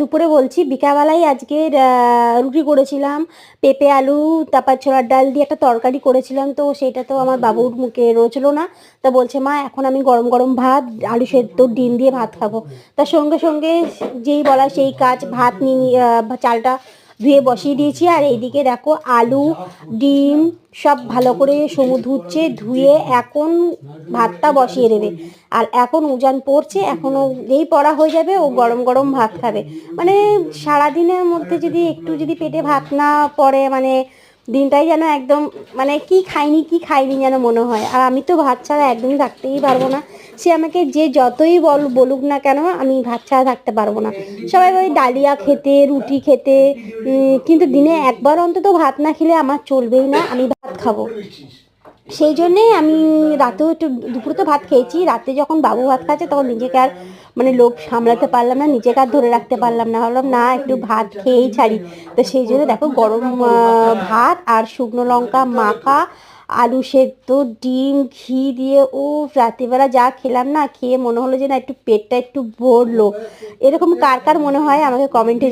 দুপুরে বলছি, বিকালবেলায় আজকের রুটি করেছিলাম, পেঁপে আলু তারপর ছোলার ডাল দিয়ে একটা তরকারি করেছিলাম। তো সেটা তো আমার বাবুর মুখে রোচলো না। তা বলছে, মা এখন আমি গরম গরম ভাত, আলু সেদ্ধ, ডিম দিয়ে ভাত খাবো। তার সঙ্গে সঙ্গে যেই বলা সেই কাজ, ভাত নিয়ে চালটা ধুয়ে বসিয়ে দিয়েছি। আর এইদিকে দেখো আলু, ডিম সব ভালো করে ধুচ্ছে, ধুয়ে এখন ভাতটা বসিয়ে দেবে। আর এখন উজান পড়ছে, এখনও যেই পড়া হয়ে যাবে ও গরম গরম ভাত খাবে। মানে সারাদিনের মধ্যে যদি একটু যদি পেটে ভাত না পড়ে, মানে দিনটাই যেন একদম, মানে কি খাইনি যেন মনে হয়। আর আমি তো ভাত ছাড়া একদমই থাকতেই পারবো না। সে আমাকে যে যতই বলুক না কেন, আমি ভাত ছাড়া থাকতে পারবো না। সবাই ওই ডালিয়া খেতে, রুটি খেতে, কিন্তু দিনে একবার অন্তত ভাত না খেলে আমার চলবেই না, আমি ভাত খাবো। সেই জন্যেই আমি রাতেও একটু, দুপুরে তো ভাত খেয়েছি, রাতে যখন বাবু ভাত খাচ্ছে তখন নিজেকে আর মানে লোভ সামলাতে পারলাম না, নিজেকে আর ধরে রাখতে পারলাম না, ভাবলাম না একটু ভাত খেয়েই ছাড়ি। তো সেই জন্য দেখো গরম ভাত আর শুকনো লঙ্কা মাখা, আলু সেদ্ধ, ডিম, ঘি দিয়ে, ও রাত্রিবেলা যা খেলাম না, খেয়ে মনে হলো যে না একটু পেটটা একটু ভরলো। এরকম কার কার মনে হয় আমাকে কমেন্টে